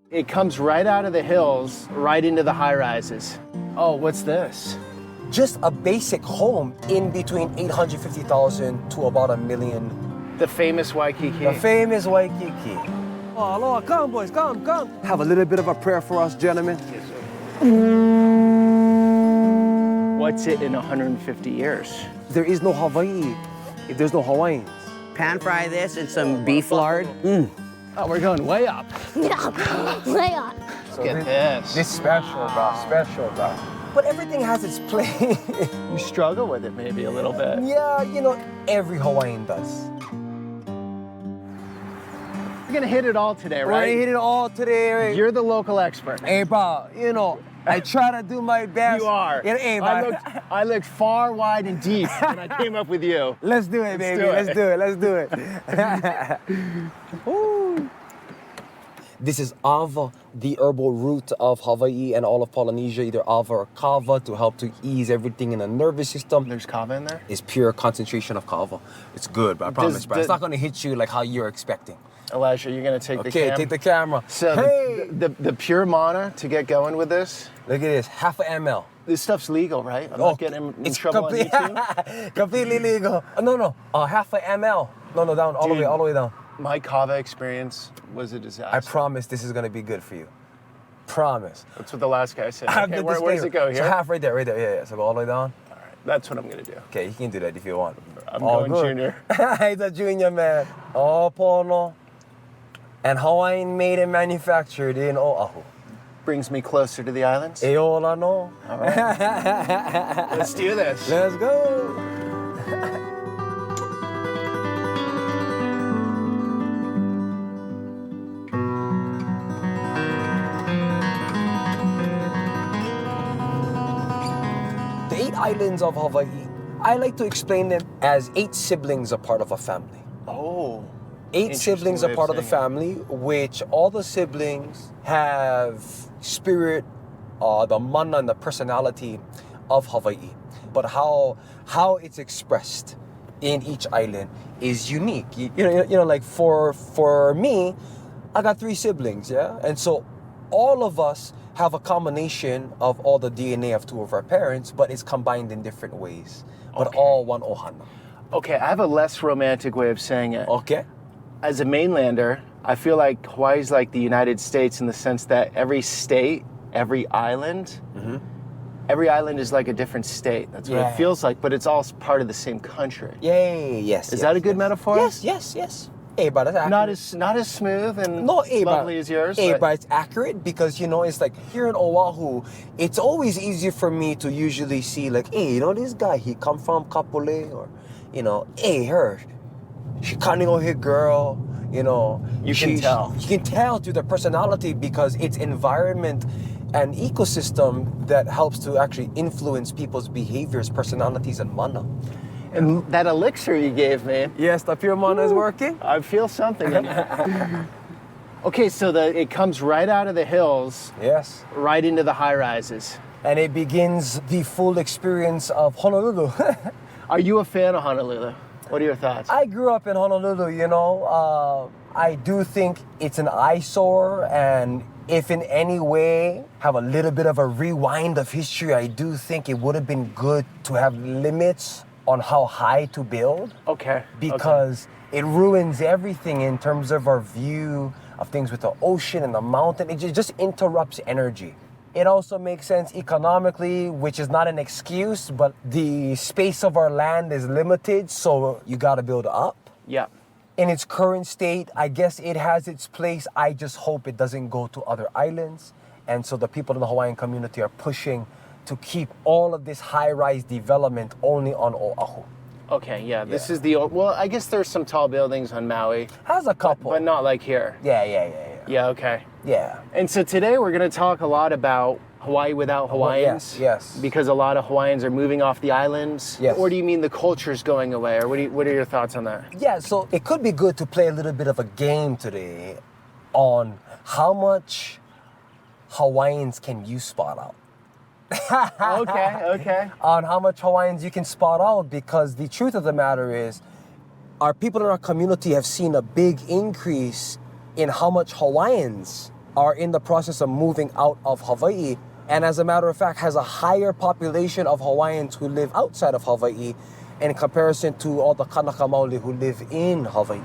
It comes right out of the hills, right into the high rises. Oh, what's this? Just a basic home in between 850,000 to about $1 million. The famous Waikiki. The famous Waikiki. Oh, aloha, come boys, come. Have a little bit of a prayer for us, gentlemen. Yes, sir. What's it in 150 years? There is no Hawaii if there's no Hawaiians. Pan fry this in some beef lard. Oh, we're going way up. Yeah, way up. Look at this. This special, bro. But everything has its place. You struggle with it maybe a little bit. Yeah, every Hawaiian does. We're gonna hit it all today, We're right? gonna hit it all today, right? You're the local expert. Hey, bro, I try to do my best. You are. Hey, I looked far, wide, and deep when I came up with you. Let's do it, baby. Let's do it. Ooh. This is ava, the herbal root of Hawaii and all of Polynesia, either ava or kava, to help to ease everything in the nervous system. There's kava in there? It's pure concentration of kava. It's good, bro. I promise, bro. It's not gonna hit you like how you're expecting. Elijah, you're gonna take the camera? Okay, take the camera. So hey! the pure mana to get going with this. Look at this, half a ml. This stuff's legal, right? I'm not getting in trouble on YouTube? Completely legal. No, half a ml. No, down, all the way down. My kava experience was a disaster. I promise this is gonna be good for you. Promise. That's what the last guy said. Okay, where does it go here? So half right there, yeah. So go all the way down. All right, that's what I'm gonna do. Okay, you can do that if you want. I'm going junior. He's a junior man. Oh, Pono. And Hawaiian made and manufactured in Oahu. Brings me closer to the islands. Eola no. All right. Let's do this. Let's go. The 8 islands of Hawaii, I like to explain them as 8 siblings a part of a family. Oh. 8 siblings are part of the family, which all the siblings have spirit, the mana and the personality of Hawaii. But how it's expressed in each island is unique. Like for me, I got 3 siblings, yeah? And so all of us have a combination of all the DNA of 2 of our parents, but it's combined in different ways. But all one ohana. Okay, I have a less romantic way of saying it. Okay. As a mainlander, I feel like Hawaii's like the United States in the sense that every state, every island is like a different state. That's what it feels like, but it's all part of the same country. Yay, yes. Is that a good metaphor? Yes. Hey, but that's accurate. Not as smooth and lovely as yours. But it's accurate because, it's like here in Oahu, it's always easier for me to usually see like, hey, this guy, he come from Kapolei, or, hey, her, she cunning on her girl, You can tell. You can tell through their personality because it's environment and ecosystem that helps to actually influence people's behaviors, personalities, and mana. And that elixir you gave me. Yes, the pure mana is working. I feel something in it. Okay, so it comes right out of the hills. Yes. Right into the high rises. And it begins the full experience of Honolulu. Are you a fan of Honolulu? What are your thoughts? I grew up in Honolulu, I do think it's an eyesore, and if in any way have a little bit of a rewind of history, I do think it would have been good to have limits on how high to build. Okay. Because it ruins everything in terms of our view of things with the ocean and the mountain. It just interrupts energy. It also makes sense economically, which is not an excuse, but the space of our land is limited, so you gotta build up. Yeah. In its current state, I guess it has its place. I just hope it doesn't go to other islands. And so the people in the Hawaiian community are pushing to keep all of this high-rise development only on Oahu. Okay, yeah, this is the old, well, I guess there's some tall buildings on Maui. Has a couple. But not like here. Yeah. Yeah, okay. Yeah. And so today we're going to talk a lot about Hawaii without Hawaiians. Yes. Because a lot of Hawaiians are moving off the islands. Yes. Or do you mean the culture's going away? Or what are your thoughts on that? Yeah, so it could be good to play a little bit of a game today on how much Hawaiians can you spot out. Okay. On how much Hawaiians you can spot out, because the truth of the matter is our people in our community have seen a big increase in how much Hawaiians are in the process of moving out of Hawaii, and as a matter of fact has a higher population of Hawaiians who live outside of Hawaii in comparison to all the Kanaka Maoli who live in Hawaii.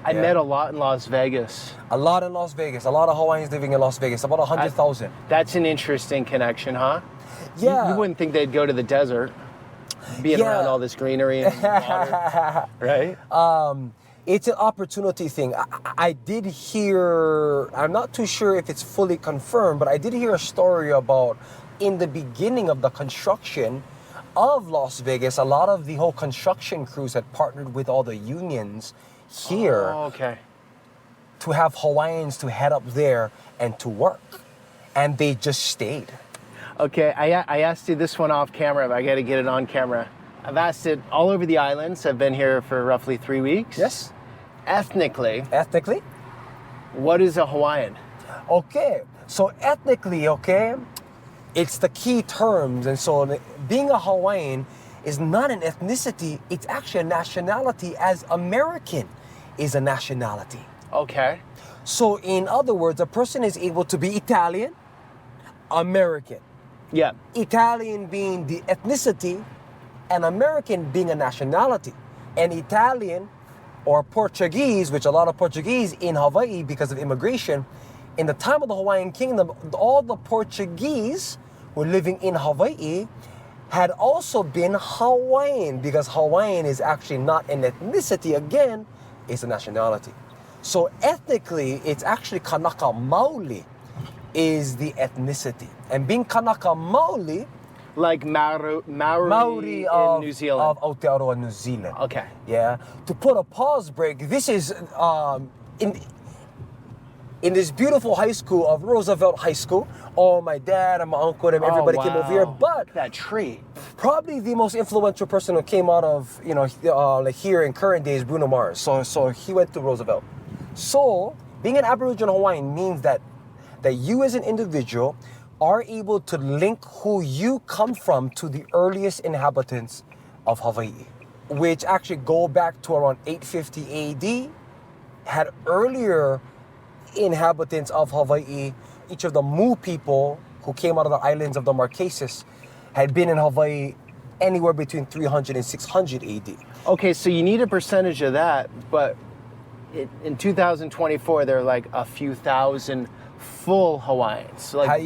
I met a lot in Las Vegas. A lot in Las Vegas. A lot of Hawaiians living in Las Vegas. About 100,000. That's an interesting connection, huh? Yeah. You wouldn't think they'd go to the desert, being around all this greenery and water, right? It's an opportunity thing. I did hear, I'm not too sure if it's fully confirmed, but I did hear a story about in the beginning of the construction of Las Vegas, a lot of the whole construction crews had partnered with all the unions here to have Hawaiians to head up there and to work. And they just stayed. Okay, I asked you this one off camera, but I got to get it on camera. I've asked it all over the islands. I've been here for roughly 3 weeks. Yes. Ethnically, what is a Hawaiian? Okay, so ethnically, it's the key terms. And so being a Hawaiian is not an ethnicity, it's actually a nationality, as American is a nationality. Okay. So in other words, a person is able to be Italian, American. Yeah. Italian being the ethnicity and American being a nationality. And Italian or Portuguese, which a lot of Portuguese in Hawaii because of immigration, in the time of the Hawaiian Kingdom, all the Portuguese who were living in Hawaii had also been Hawaiian, because Hawaiian is actually not an ethnicity, again, it's a nationality. So ethnically, it's actually Kanaka Maoli is the ethnicity. And being Kanaka Maoli, like Maori in New Zealand. Of Aotearoa, New Zealand. Okay. Yeah. To put a pause break, this is in this beautiful high school of Roosevelt High School. Oh, my dad and my uncle and everybody came over here. But that tree. Probably the most influential person who came out of, like here in current days, Bruno Mars. So he went to Roosevelt. So being an Aboriginal Hawaiian means that you as an individual are able to link who you come from to the earliest inhabitants of Hawaii, which actually go back to around 850 AD, had earlier inhabitants of Hawaii. Each of the Mu people who came out of the islands of the Marquesas had been in Hawaii anywhere between 300 and 600 AD. Okay, so you need a percentage of that, but in 2024, there are like a few thousand full Hawaiians. Like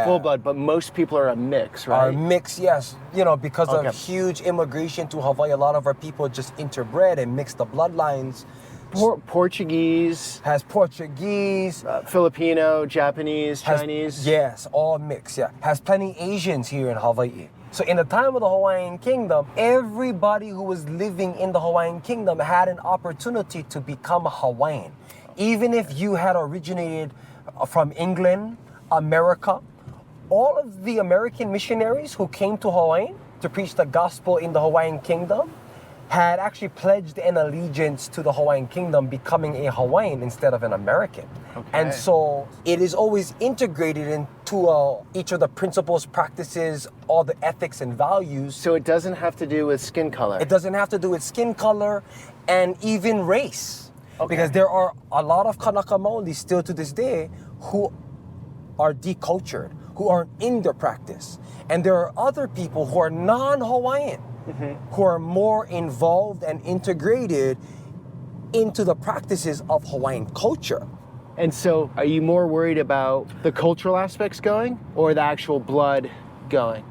full blood, but most people are a mix, right? Are a mix, yes. Because of huge immigration to Hawaii, a lot of our people just interbred and mixed the bloodlines. Portuguese. Has Portuguese. Filipino, Japanese, Chinese. Yes, all mixed, yeah. Has plenty Asians here in Hawaii. So in the time of the Hawaiian Kingdom, everybody who was living in the Hawaiian Kingdom had an opportunity to become a Hawaiian. Even if you had originated from England, America, all of the American missionaries who came to Hawaii to preach the gospel in the Hawaiian Kingdom had actually pledged an allegiance to the Hawaiian Kingdom, becoming a Hawaiian instead of an American. Okay. And so it is always integrated into each of the principles, practices, all the ethics and values. So it doesn't have to do with skin color. It doesn't have to do with skin color and even race. Okay. Because there are a lot of Kanaka Maoli still to this day who are decultured, who aren't in their practice. And there are other people who are non-Hawaiian, who are more involved and integrated into the practices of Hawaiian culture. And so are you more worried about the cultural aspects going or the actual blood going?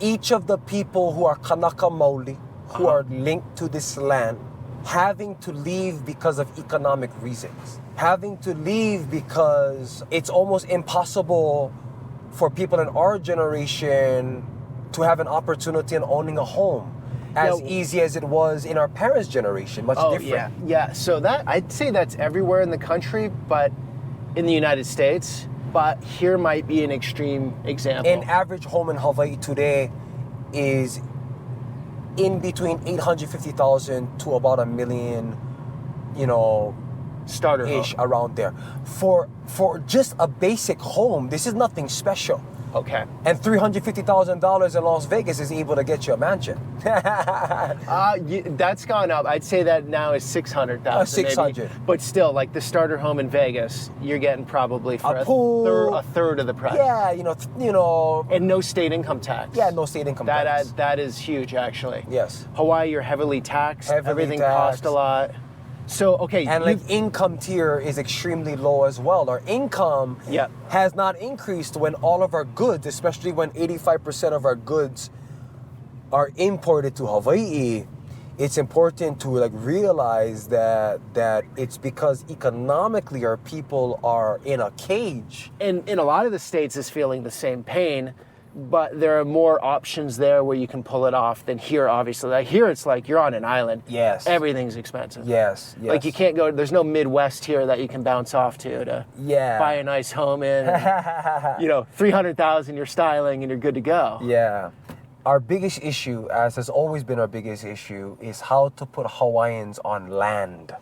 Each of the people who are Kanaka Maoli, who are linked to this land, having to leave because of economic reasons, having to leave because it's almost impossible for people in our generation to have an opportunity in owning a home as easy as it was in our parents' generation, much different. Yeah. So that, I'd say that's everywhere in the country, but in the United States, but here might be an extreme example. An average home in Hawaii today is in between 850,000 to about $1 million, starter ish home. Around there. For just a basic home, this is nothing special. Okay. And $350,000 in Las Vegas is able to get you a mansion. That's gone up. I'd say that now is 600,000. 600. Maybe. But still, like the starter home in Vegas, you're getting probably for A pool. a third of the price. Yeah, you know. And no state income tax. Yeah, no state income tax. That is huge, actually. Yes. Hawaii, you're heavily taxed. Heavily Everything taxed. costs a lot. So, okay. And like income tier is extremely low as well. Our income has not increased when all of our goods, especially when 85% of our goods are imported to Hawaii. It's important to like realize that it's because economically our people are in a cage. And in a lot of the states is feeling the same pain, but there are more options there where you can pull it off than here, obviously. Like here, it's like you're on an island. Yes. Everything's expensive. Yes. Like you can't go, there's no Midwest here that you can bounce off to buy a nice home in. And, you know, 300,000 you're styling and you're good to go. Yeah. Our biggest issue, as has always been our biggest issue, is how to put Hawaiians on land.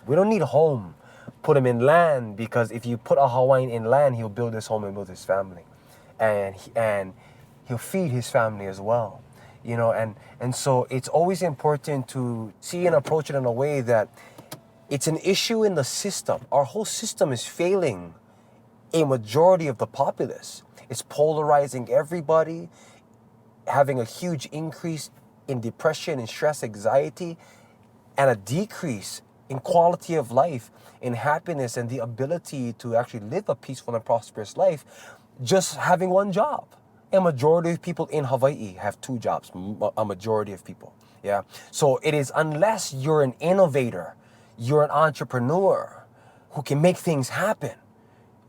We don't need a home. Put him in land, because if you put a Hawaiian in land, he'll build his home and build his family. And he'll feed his family as well, you know, and so it's always important to see and approach it in a way that it's an issue in the system. Our whole system is failing a majority of the populace. It's polarizing everybody, having a huge increase in depression and stress, anxiety, and a decrease in quality of life, in happiness, and the ability to actually live a peaceful and prosperous life. Just having one job. A majority of people in Hawaii have 2 jobs, a majority of people, yeah? So it is, unless you're an innovator, you're an entrepreneur who can make things happen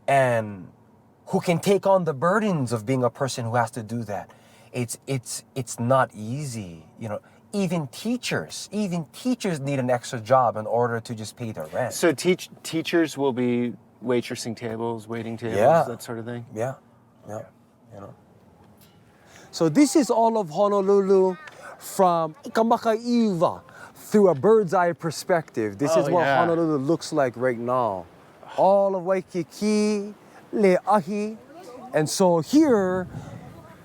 and who can take on the burdens of being a person who has to do that. It's not easy, you know. Even teachers need an extra job in order to just pay their rent. So teachers will be waitressing tables, waiting tables, that sort of thing? Yeah, you know. So this is all of Honolulu from Kamakaiwa through a bird's eye perspective. This is what Honolulu looks like right now. All of Waikiki, Le'ahi. And so here,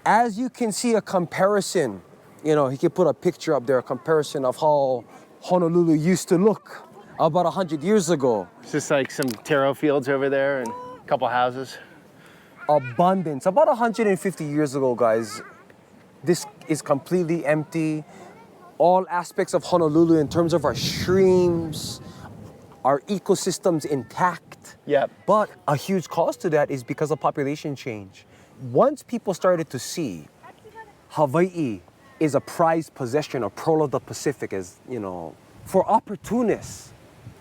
as you can see a comparison, you know, he can put a picture up there, a comparison of how Honolulu used to look about 100 years ago. It's just like some taro fields over there and a couple houses. Abundance. About 150 years ago, guys, this is completely empty. All aspects of Honolulu in terms of our streams, our ecosystems intact. Yep. But a huge cause to that is because of population change. Once people started to see Hawaii is a prized possession, a pearl of the Pacific, as you know, for opportunists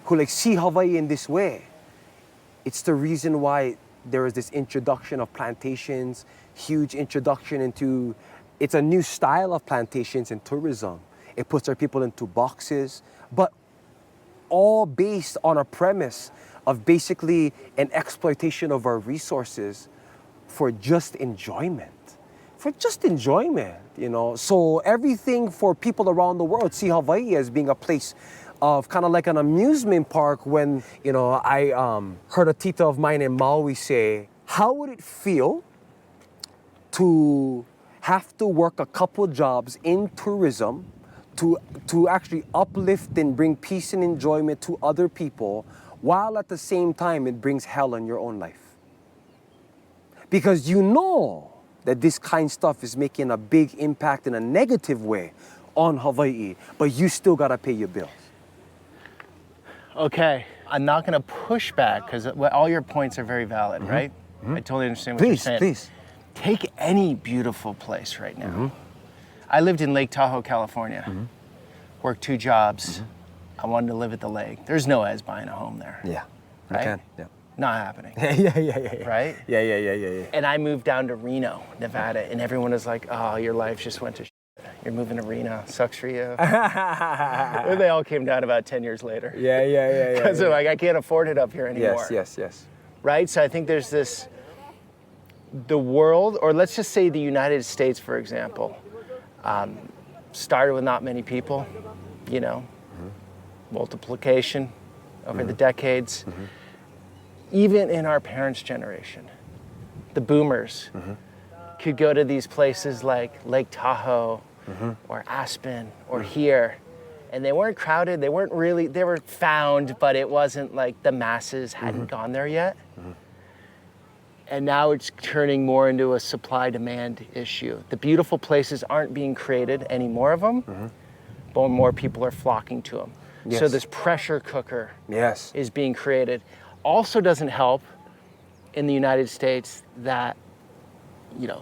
who like see Hawaii in this way, it's the reason why there is this introduction of plantations, huge introduction into, it's a new style of plantations and tourism. It puts our people into boxes, but all based on a premise of basically an exploitation of our resources for just enjoyment. For just enjoyment, you know. So everything for people around the world see Hawaii as being a place of kind of like an amusement park. When, you know, I heard a tita of mine in Maui say, how would it feel to have to work a couple jobs in tourism to actually uplift and bring peace and enjoyment to other people, while at the same time it brings hell in your own life? Because you know that this kind of stuff is making a big impact in a negative way on Hawaii, but you still gotta pay your bills. Okay, I'm not gonna push back, because all your points are very valid, right? I totally understand what you're saying. Please. Take any beautiful place right now. I lived in Lake Tahoe, California. Worked 2 jobs. I wanted to live at the lake. There's no as buying a home there. Yeah, right? you can. Yeah. Not happening. Yeah. Right? Yeah. And I moved down to Reno, Nevada, and everyone was like, oh, your life just went to shit. You're moving to Reno. Sucks for you. And they all came down about 10 years later. Yeah. Because they're like, I can't afford it up here anymore. Yes. Right? So I think there's this, the world, or let's just say the United States, for example, started with not many people, you know, multiplication over the decades. Even in our parents' generation, the boomers, could go to these places like Lake Tahoe or Aspen or here, and they weren't crowded. They were found, but it wasn't like the masses hadn't gone there yet. And now it's turning more into a supply-demand issue. The beautiful places aren't being created, any more of them, but more people are flocking to them. Yes. So this pressure cooker Yes. is being created. Also doesn't help in the United States that, you know,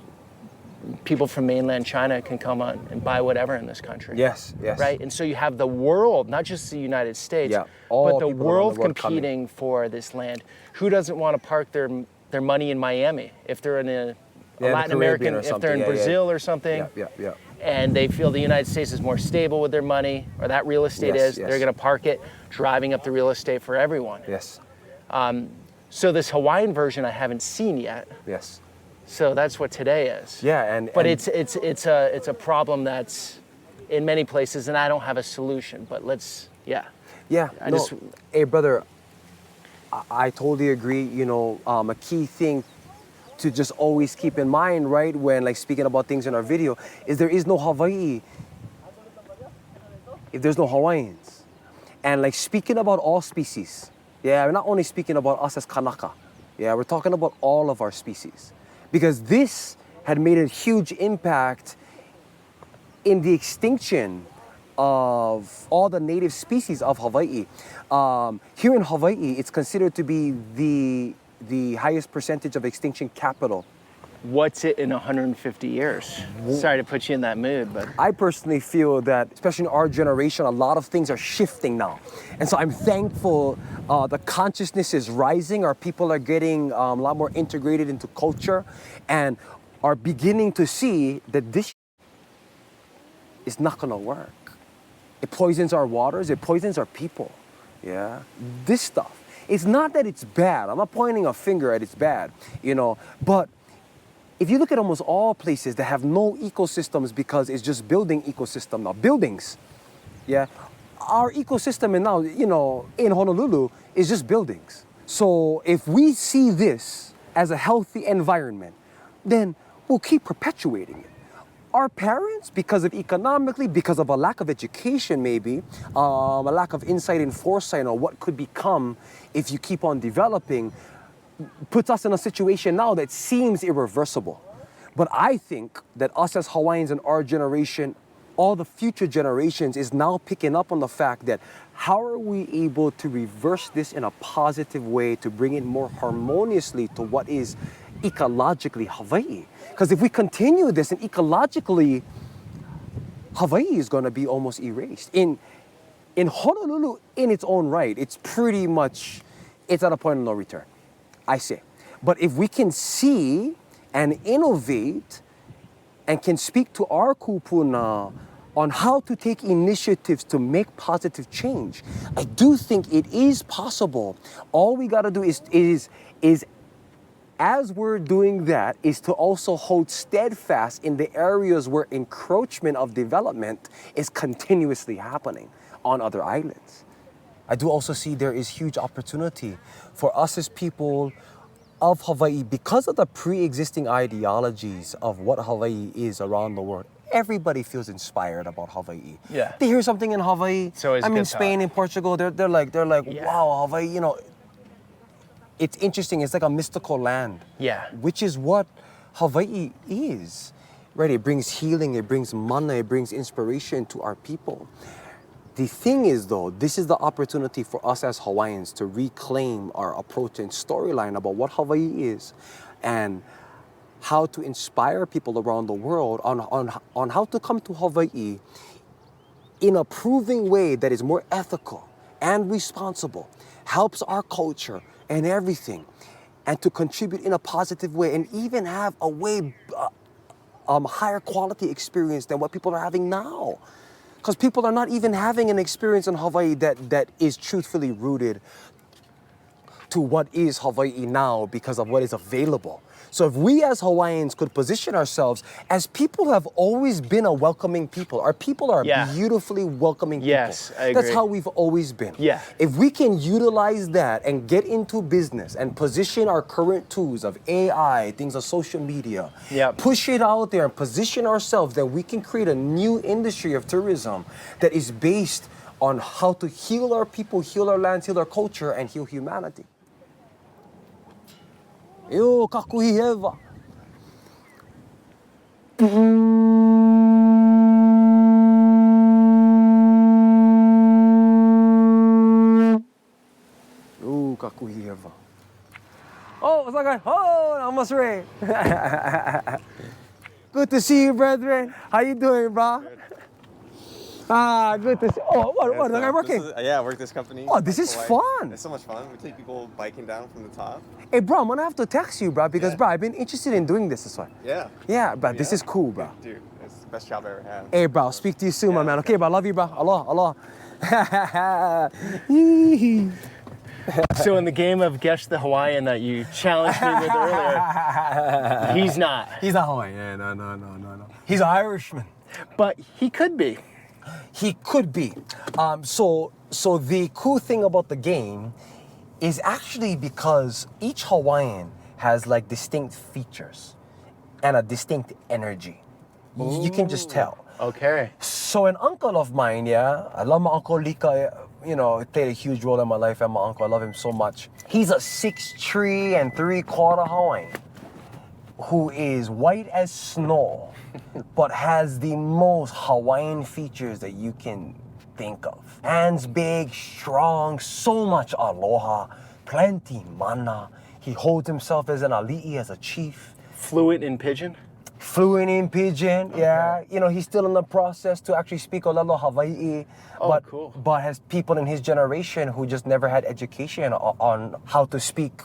people from mainland China can come on and buy whatever in this country. Yes, yes. Right? And so you have the world, not just the United States, Yeah, all but the people around world the world competing for this land. Who doesn't want to park their money in Miami if they're in a Latin American, if they're in Brazil or something? Yeah. And they feel the United States is more stable with their money, or that real estate Yes, they're going to park it, driving up the real estate for everyone. Yes. So this Hawaiian version I haven't seen yet. Yes. So that's what today is. Yeah, But it's a problem that's in many places, and I don't have a solution. But Yeah. I Hey, brother, I totally agree. You know, a key thing to just always keep in mind, right, when like speaking about things in our video, is there is no Hawaii if there's no Hawaiians. And like speaking about all species, we're not only speaking about us as Kanaka, we're talking about all of our species. Because this had made a huge impact in the extinction of all the native species of Hawaii. Here in Hawaii, it's considered to be the highest percentage of extinction capital. what's it in 150 years? Sorry to put you in that mood, but I personally feel that, especially in our generation, a lot of things are shifting now. And so I'm thankful the consciousness is rising. Our people are getting a lot more integrated into culture and are beginning to see that this is not gonna work. It poisons our waters, it poisons our people. Yeah, this stuff. It's not that it's bad. I'm not pointing a finger at it's bad, but if you look at almost all places that have no ecosystems because it's just building ecosystem now, buildings, our ecosystem and now, in Honolulu is just buildings. So if we see this as a healthy environment, then we'll keep perpetuating it. Our parents, because of economically, because of a lack of education maybe, a lack of insight and foresight on what could become if you keep on developing, puts us in a situation now that seems irreversible. But I think that us as Hawaiians and our generation, all the future generations is now picking up on the fact that how are we able to reverse this in a positive way to bring it more harmoniously to what is ecologically Hawaii? Because if we continue this and ecologically, Hawaii is going to be almost erased. In Honolulu, in its own right, it's pretty much, it's at a point of no return, I say. But if we can see and innovate and can speak to our kupuna on how to take initiatives to make positive change, I do think it is possible. All we got to do is as we're doing that, is to also hold steadfast in the areas where encroachment of development is continuously happening on other islands. I do also see there is huge opportunity for us as people of Hawaii because of the pre-existing ideologies of what Hawaii is around the world. Everybody feels inspired about Hawaii. Yeah. They hear something in Hawaii. It's always a good Spain talk. and Portugal, they're like, wow, Hawaii, it's interesting. It's like a mystical land. Yeah. Which is what Hawaii is. Right? It brings healing, it brings mana, it brings inspiration to our people. The thing is, though, this is the opportunity for us as Hawaiians to reclaim our approach and storyline about what Hawaii is and how to inspire people around the world on how to come to Hawaii in a proving way that is more ethical and responsible, helps our culture and everything, and to contribute in a positive way and even have a way higher quality experience than what people are having now. Because people are not even having an experience in Hawaii that is truthfully rooted to what is Hawaii now because of what is available. So if we as Hawaiians could position ourselves as people who have always been a welcoming people. Our people are beautifully welcoming people. Yes, I agree. That's how we've always been. Yeah. If we can utilize that and get into business and position our current tools of AI, things of social media, push it out there and position ourselves, that we can create a new industry of tourism that is based on how to heal our people, heal our lands, heal our culture, and heal humanity. Yo, kakuhi heva. Yo, kakuhi heva. Oh, what's up, guys? Oh, almost ready. Good to see you, brethren. How you doing, bro? Good. Ah, good to see. Oh, what are you working? I work this company. Oh, this is fun. It's so much fun. We take people biking down from the top. Hey, bro, I'm gonna have to text you, bro, because, bro, I've been interested in doing this one. Yeah. Yeah, bro, this is cool, bro. Dude, it's the best job I ever had. Hey, bro, I'll speak to you soon, my man. Okay, bro, I love you, bro. Allah. So in the game of Guess the Hawaiian that you challenged me with earlier, he's not. He's not Hawaiian. Yeah, no. He's an Irishman. But he could be. He could be. So the cool thing about the game is actually because each Hawaiian has like distinct features and a distinct energy. You can just tell. Okay. So an uncle of mine, I love my uncle Lika, he played a huge role in my life, and my uncle, I love him so much. He's a 6'3 3/4 Hawaiian who is white as snow, but has the most Hawaiian features that you can think of. Hands big, strong, so much aloha, plenty mana. He holds himself as an ali'i, as a chief. Fluent in Pidgin? Fluent in Pidgin, he's still in the process to actually speak Olelo Hawaii, but has people in his generation who just never had education on how to speak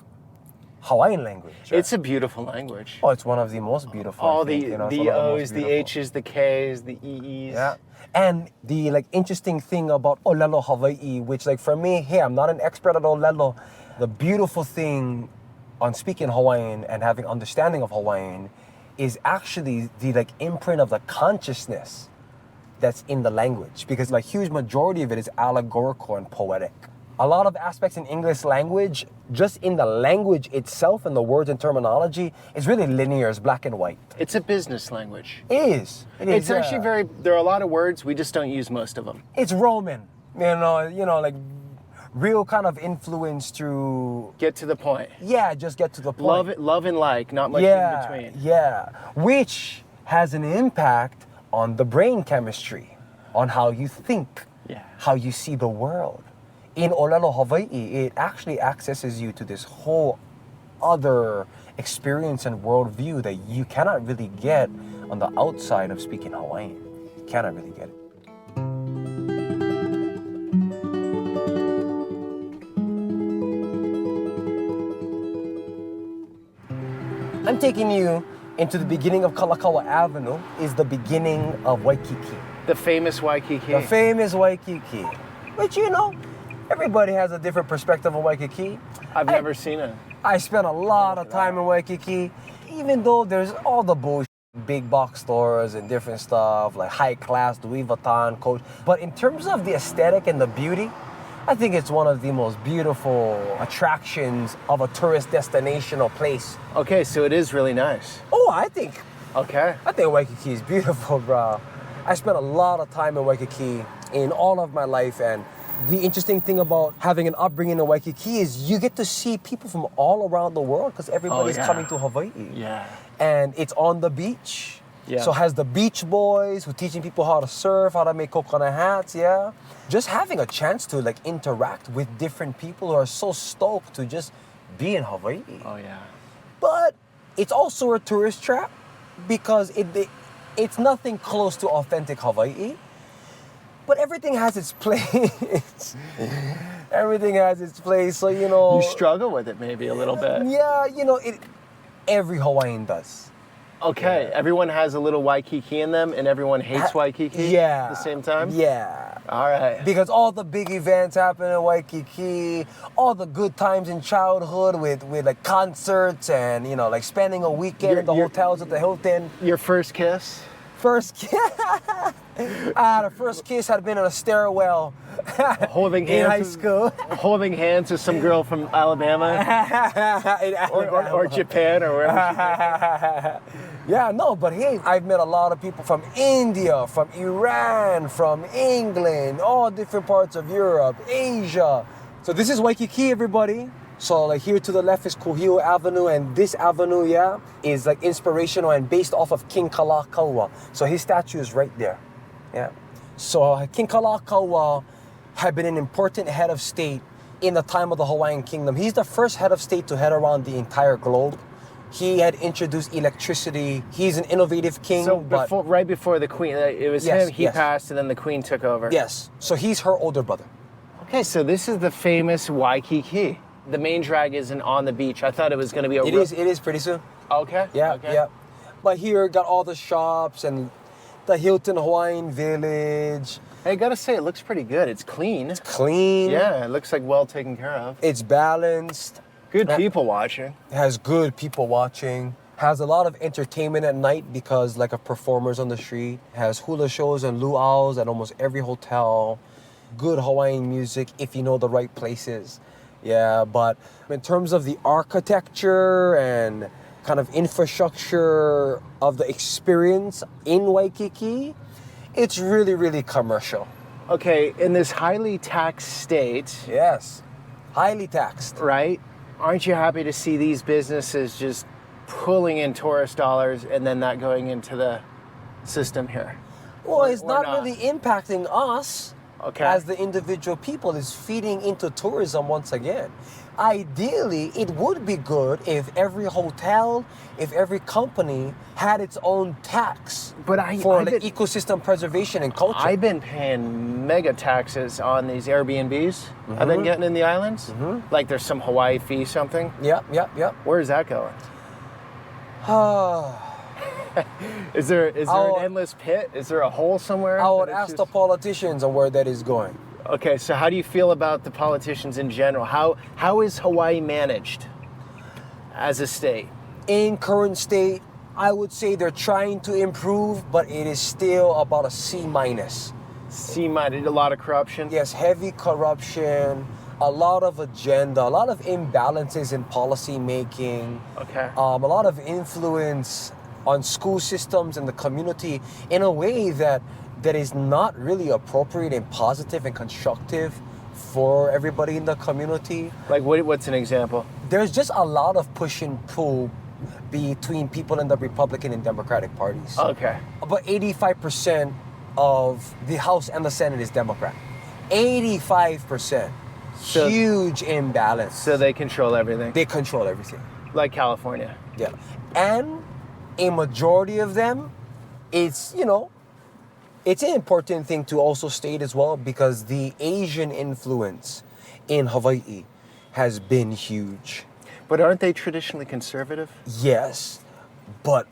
Hawaiian language. Right? It's a beautiful language. Oh, it's one of the most beautiful. All the O's, the H's, the K's, the E's. Yeah. And the interesting thing about Olelo Hawaii, which for me, hey, I'm not an expert at Olelo. The beautiful thing on speaking Hawaiian and having understanding of Hawaiian is actually the imprint of the consciousness that's in the language, because huge majority of it is allegorical and poetic. A lot of aspects in English language, just in the language itself and the words and terminology, is really linear, it's black and white. It's a business language. It is. It's actually there are a lot of words, we just don't use most of them. It's Roman, real kind of influence through... Get to the point. Yeah, just get to the point. Love and like, not much in between. Yeah, which has an impact on the brain chemistry, on how you think, how you see the world. In Olelo Hawaii, it actually accesses you to this whole other experience and worldview that you cannot really get on the outside of speaking Hawaiian. You cannot really get it. I'm taking you into the beginning of Kalakaua Avenue, is the beginning of Waikiki. The famous Waikiki. The famous Waikiki. Which, everybody has a different perspective of Waikiki. I've never seen it. I spent a lot of time in Waikiki, even though there's all the bullshit, big box stores and different stuff, like high class, Louis Vuitton, Coach. But in terms of the aesthetic and the beauty, I think it's one of the most beautiful attractions of a tourist destination or place. Okay, so it is really nice. Oh, I think Waikiki is beautiful, bro. I spent a lot of time in Waikiki in all of my life, and the interesting thing about having an upbringing in Waikiki is you get to see people from all around the world because everybody's coming to Hawaii. Yeah. And it's on the beach. Yeah. So has the beach boys who teaching people how to surf, how to make coconut hats, Just having a chance to interact with different people who are so stoked to just be in Hawaii. Oh yeah. But it's also a tourist trap because it's nothing close to authentic Hawaii. But everything has its place. Everything has its place, so You struggle with it maybe a little bit. Yeah, every Hawaiian does. Okay, everyone has a little Waikiki in them and everyone hates Waikiki at the same time? Yeah. All right. Because all the big events happen in Waikiki, all the good times in childhood with like concerts and, you know, like spending a weekend in the hotels at the Hilton. Your first kiss? First kiss. The first kiss had been on a stairwell Holding hands in high school. Holding hands with some girl from Alabama or Japan or wherever. Yeah, no, but hey, I've met a lot of people from India, from Iran, from England, all different parts of Europe, Asia. So this is Waikiki, everybody. So like here to the left is Kuhio Avenue, and this avenue, yeah, is like inspirational and based off of King Kalakaua. So his statue is right there. Yeah. So King Kalakaua had been an important head of state in the time of the Hawaiian kingdom. He's the first head of state to head around the entire globe. He had introduced electricity. He's an innovative king. So right before the queen, it was him, he passed, and then the queen took over. Yes. So he's her older brother. Okay, so this is the famous Waikiki. The main drag isn't on the beach. I thought it was going to be a... It is pretty soon. Okay. Yeah, okay. yeah. But here got all the shops and the Hilton Hawaiian Village. Hey, I gotta say, it looks pretty good. It's clean. It's clean. Yeah, it looks like well taken care of. It's balanced. Good people watching. It has good people watching. Has a lot of entertainment at night because like of performers on the street. Has hula shows and luau's at almost every hotel. Good Hawaiian music if you know the right places. Yeah, but in terms of the architecture and kind of infrastructure of the experience in Waikiki, it's really, really commercial. Okay, in this highly taxed state... Yes, highly taxed. Right? Aren't you happy to see these businesses just pulling in tourist dollars and then that going into the system here? Well, it's not really impacting us. Okay. As the individual people, is feeding into tourism once again. Ideally, it would be good if every hotel, if every company had its own tax for ecosystem preservation and culture. I've been paying mega taxes on these Airbnbs I've been getting in the islands. Like there's some Hawaii fee something. Yep. Where's that going? Is there an endless pit? Is there a hole somewhere? I would ask the politicians on where that is going. Okay, so how do you feel about the politicians in general? How is Hawaii managed as a state? In current state, I would say they're trying to improve, but it is still about a C-. C-, a lot of corruption? Yes, heavy corruption, a lot of agenda, a lot of imbalances in policy making. Okay. A lot of influence on school systems and the community in a way that is not really appropriate and positive and constructive for everybody in the community. Like what's an example? There's just a lot of push and pull between people in the Republican and Democratic parties. Okay. About 85% of the House and the Senate is Democrat. 85%. So, huge imbalance. So they control everything. They control everything. Like California. Yeah. And a majority of them, it's an important thing to also state as well, because the Asian influence in Hawaii has been huge. But aren't they traditionally conservative? Yes, but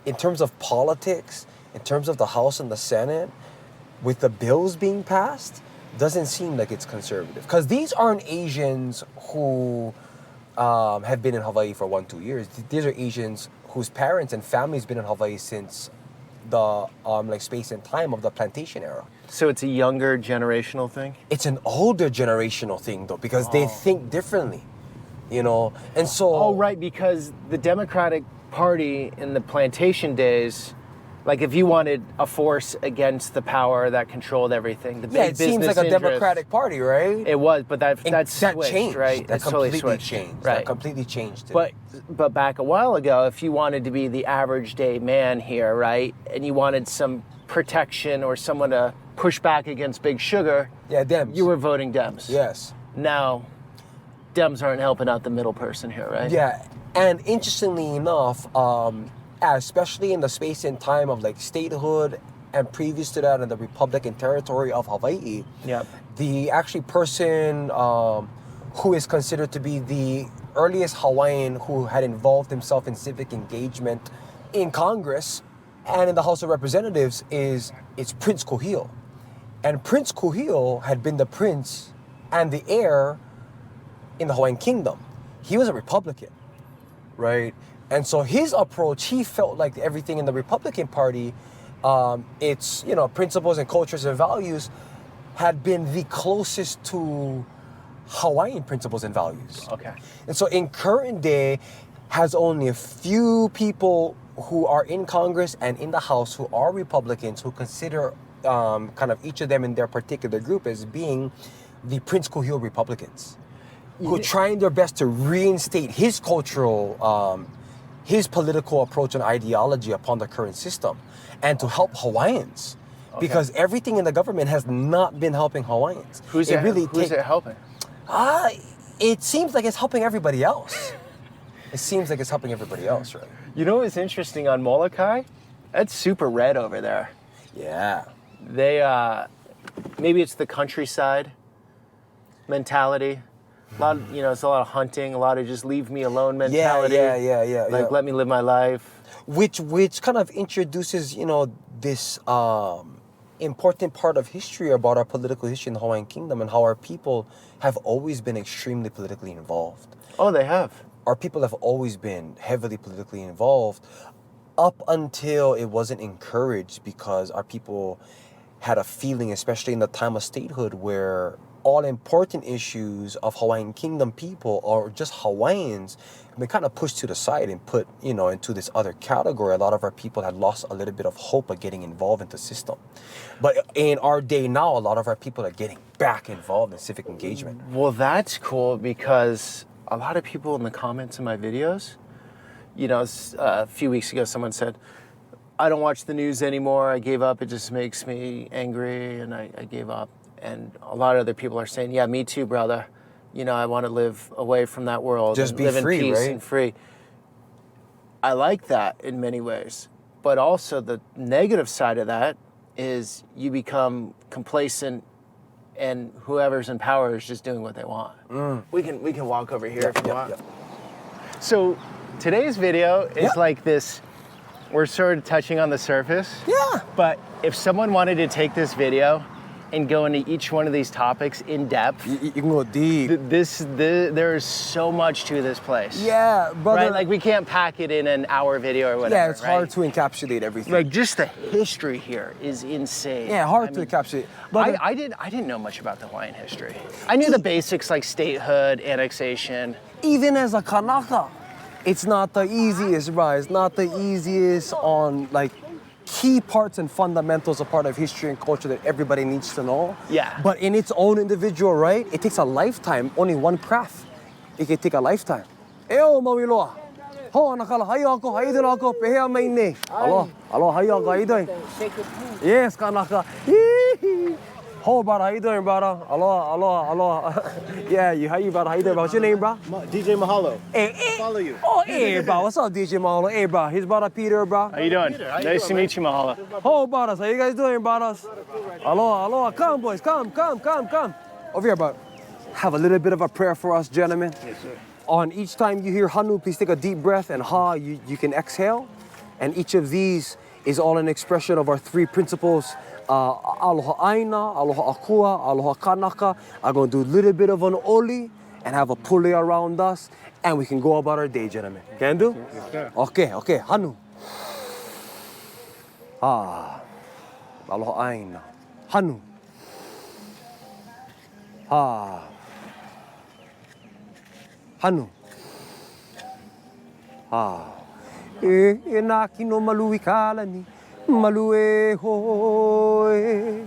in terms of politics, in terms of the House and the Senate, with the bills being passed, doesn't seem like it's conservative. Because these aren't Asians who have been in Hawaii for 1-2 years. These are Asians whose parents and families been in Hawaii since the space and time of the plantation era. So it's a younger generational thing? It's an older generational thing though, because they think differently, and so... Oh, right, because the Democratic Party in the plantation days, like if you wanted a force against the power that controlled everything, the big business seems like a Democratic Party, right? It was, but that switched, changed, right? That completely switched. Changed. Right. That completely changed. But back a while ago, if you wanted to be the average day man here, right, and you wanted some protection or someone to push back against Big Sugar, Dems. You were voting Dems. Yes. Now, Dems aren't helping out the middle person here, right? Yeah, and interestingly enough, especially in the space and time of like statehood and previous to that in the Republican territory of Hawaii, the actually person who is considered to be the earliest Hawaiian who had involved himself in civic engagement in Congress and in the House of Representatives is Prince Kuhio. And Prince Kuhio had been the prince and the heir in the Hawaiian kingdom. He was a Republican, right? And so his approach, he felt like everything in the Republican Party, its principles and cultures and values had been the closest to Hawaiian principles and values. Okay. And so in current day, has only a few people who are in Congress and in the House who are Republicans who consider kind of each of them in their particular group as being the Prince Kuhio Republicans, who are trying their best to reinstate his cultural, his political approach and ideology upon the current system, and to help Hawaiians, because everything in the government has not been helping Hawaiians. Who's it helping? It seems like it's helping everybody else. It seems like it's helping everybody else, right? You know what's interesting on Molokai? That's super red over there. Yeah. They, maybe it's the countryside mentality. A lot, it's a lot of hunting, a lot of just leave me alone mentality. Yeah. Like, let me live my life. Which kind of introduces, this important part of history about our political history in the Hawaiian Kingdom and how our people have always been extremely politically involved. Oh, they have. Our people have always been heavily politically involved up until it wasn't encouraged, because our people had a feeling, especially in the time of statehood, where all important issues of Hawaiian Kingdom people or just Hawaiians have been kind of pushed to the side and put, into this other category. A lot of our people had lost a little bit of hope of getting involved in the system. But in our day now, a lot of our people are getting back involved in civic engagement. Well, that's cool, because a lot of people in the comments in my videos, a few weeks ago, someone said, I don't watch the news anymore. I gave up. It just makes me angry, and I gave up. And a lot of other people are saying, yeah, me too, brother. I want to live away from that world. Just and be live free, in peace right? and free. I like that in many ways. But also the negative side of that is you become complacent, and whoever's in power is just doing what they want. We can walk over here if you want. Yep. So today's video is like this, we're sort of touching on the surface. Yeah. But if someone wanted to take this video and go into each one of these topics in depth, You can go deep. there is so much to this place. Yeah, brother. Right? Like, we can't pack it in an hour video or whatever. Yeah, it's hard to encapsulate everything. Like, just the history here is insane. Yeah, hard to encapsulate. But I didn't know much about the Hawaiian history. I knew the basics, like statehood, annexation. even as a Kanaka, it's not the easiest, right? It's not the easiest on like key parts and fundamentals of part of history and culture that everybody needs to know. Yeah. But in its own individual right, it takes a lifetime, only one craft. It can take a lifetime. Eo mawiloa. Ho nakala hayo ako, haidon ako, pehea maine. Alo, hayo ako, haidon. Yes, Kanaka. Ho, brother, how you doing, brother? Aloha. Yeah, how you, brother? How you doing, brother? What's your name, bro? DJ Mahalo. Hey. Follow you. Oh, hey, bro. What's up, DJ Mahalo? Hey, bro. His brother Peter, bro. How you doing? Nice to meet you, Mahala. Oh, brothers, how you guys doing, brothers? Aloha. Come, boys. Come. Over here, bro. Have a little bit of a prayer for us, gentlemen. Yes, sir. On each time you hear Hanu, please take a deep breath, and Ha, you can exhale. And each of these is all an expression of our three principles. Aloha Aina, Aloha Akua, Aloha Kanaka. I'm going to do a little bit of an oli and have a pulley around us, and we can go about our day, gentlemen. Can do? Yes, sir. Okay. Hanu. Aloha Aina. Hanu. Hanu. E nā kino malu I kālani, malu e hoe.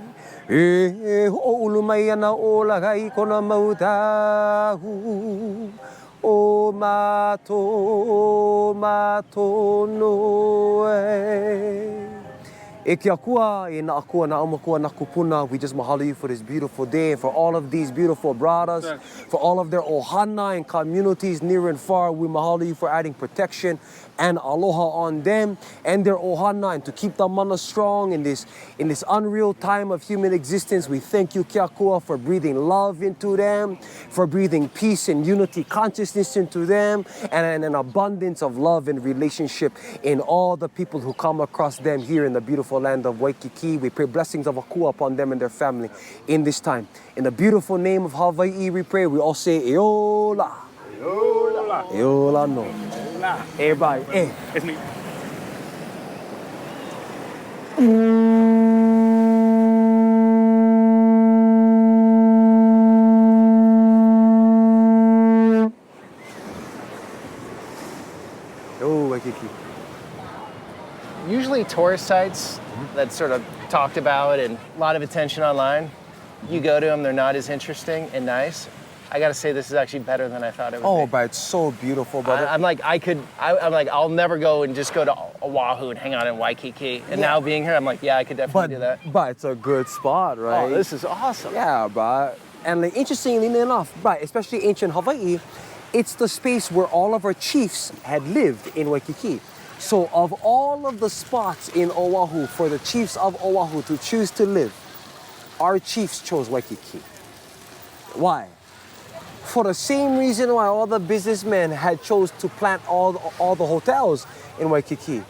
E ho ulu mai ana o lagai kona mautahu. O mato noe. E kia kua, e na akua, na aumakua, na kupuna. We just mahalo you for this beautiful day, for all of these beautiful brothers, for all of their ohana and communities near and far. We mahalo you for adding protection, and aloha on them and their ohana, and to keep the mana strong in this unreal time of human existence. We thank you, Kia Kua, for breathing love into them, for breathing peace and unity consciousness into them, and an abundance of love and relationship in all the people who come across them here in the beautiful land of Waikiki. We pray blessings of Akua upon them and their family in this time. In the beautiful name of Hawaii, we pray. We all say, Eola. Eola. Eola no. Everybody, eh. It's me. Oh, Waikiki. Usually tourist sites that's sort of talked about and a lot of attention online, you go to them, they're not as interesting and nice. I gotta say, this is actually better than I thought it would Oh, be. but it's so beautiful, brother. I'm like, I'll never go and just go to Oahu and hang out in Waikiki. And now being here, I'm like, yeah, I could definitely do that. But it's a good spot, right? Oh, this is awesome. Yeah, bro. And like, interestingly enough, right, especially ancient Hawaii, it's the space where all of our chiefs had lived in Waikiki. So of all of the spots in Oahu for the chiefs of Oahu to choose to live, our chiefs chose Waikiki. Why? For the same reason why all the businessmen had chose to plant all the hotels in Waikiki.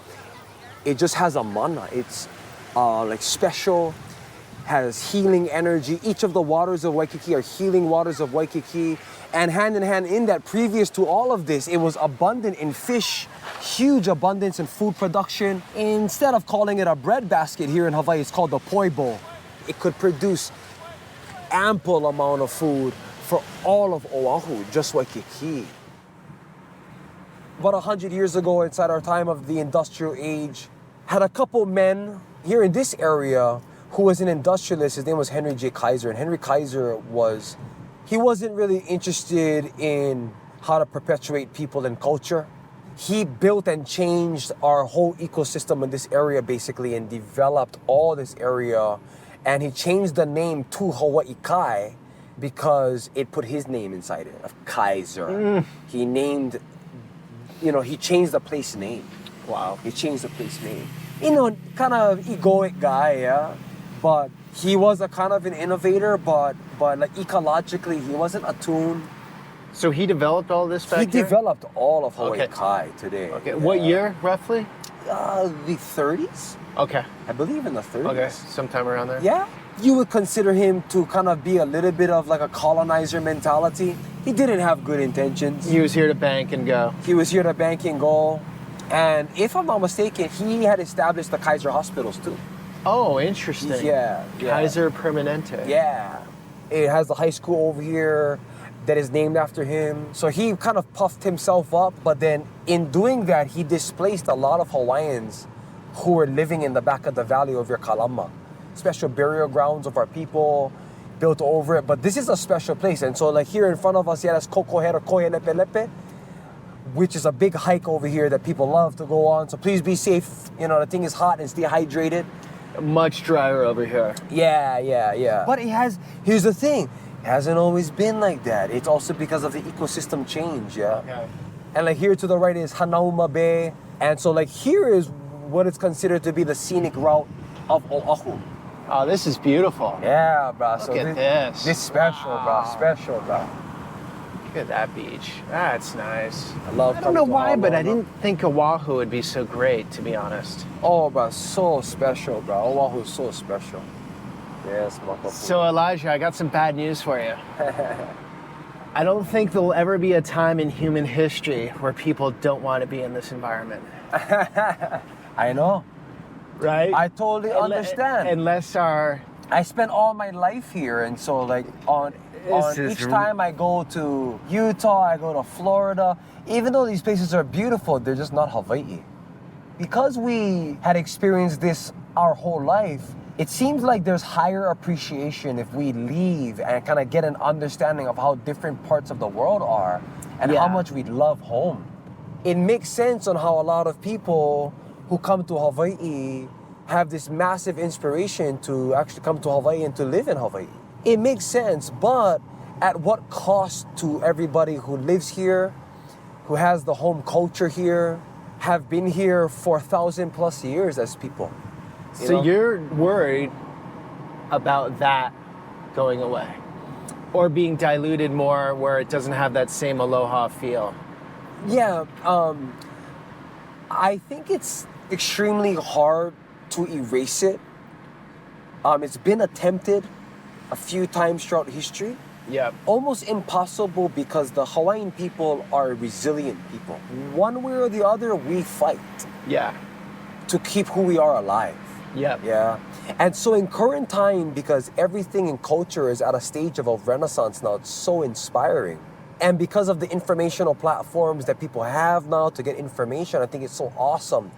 It just has a mana. It's like special, has healing energy. Each of the waters of Waikiki are healing waters of Waikiki. And hand in hand in that, previous to all of this, it was abundant in fish, huge abundance in food production. Instead of calling it a breadbasket here in Hawaii, it's called the poi bowl. It could produce ample amount of food for all of Oahu, just Waikiki. About 100 years ago, inside our time of the industrial age, had a couple men here in this area who was an industrialist. His name was Henry J. Kaiser. And Henry Kaiser wasn't really interested in how to perpetuate people and culture. He built and changed our whole ecosystem in this area basically and developed all this area. And he changed the name to Hawaii Kai because it put his name inside it, of Kaiser. He named, he changed the place name. Wow. He changed the place name. Kind of egoic guy, yeah? But he was a kind of an innovator, but like ecologically, he wasn't attuned. So he developed all this back He here? developed all of Hawaii Okay. Kai today. Okay, Yeah. what year, roughly? The 30s? Okay. I believe in the 30s. Okay, sometime around there? Yeah. You would consider him to kind of be a little bit of like a colonizer mentality. He didn't have good intentions. He was here to bank and go. He was here to bank and go. And if I'm not mistaken, he had established the Kaiser hospitals too. Oh, interesting. Yeah. Kaiser Permanente. Yeah. It has the high school over here that is named after him. So he kind of puffed himself up, but then in doing that, he displaced a lot of Hawaiians who were living in the back of the valley of your Kalama. Special burial grounds of our people built over it. But this is a special place. And so like here in front of us, yeah, that's Kokohera Koe Lepe Lepe, which is a big hike over here that people love to go on. So please be safe. The thing is hot and stay hydrated. Much drier over here. Yeah. But here's the thing, it hasn't always been like that. It's also because of the ecosystem change, yeah? Okay. And like here to the right is Hanauma Bay. And so like here is what is considered to be the scenic route of Oahu. Oh, this is beautiful. Yeah, bro. Look at this. This special, bro. Special, bro. Look at that beach. That's nice. I love I don't know coming to why, but I Honolulu. didn't think Oahu would be so great, to be honest. Oh, bro, so special, bro. Oahu is so special. Yes, Makapu. So, Elijah, I got some bad news for you. I don't think there'll ever be a time in human history where people don't want to be in this environment. I know. Right? I totally understand. Unless our... I spent all my life here, and so like on is each time I go to Utah, I go to Florida, even though these places are beautiful, they're just not Hawaii. Because we had experienced this our whole life, it seems like there's higher appreciation if we leave and kind of get an understanding of how different parts of the world are and how much we love home. It makes sense on how a lot of people who come to Hawaii have this massive inspiration to actually come to Hawaii and to live in Hawaii. It makes sense, but at what cost to everybody who lives here, who has the home culture here, have been here for 1,000+ years as people. You So know? you're worried about that going away or being diluted more where it doesn't have that same aloha feel? Yeah, I think it's extremely hard to erase it. It's been attempted a few times throughout history. Yeah. Almost impossible because the Hawaiian people are resilient people. One way or the other, we fight Yeah. to keep who we are alive. Yeah. Yeah. And so in current time, because everything in culture is at a stage of a renaissance now, it's so inspiring. And because of the informational platforms that people have now to get information, I think it's so awesome.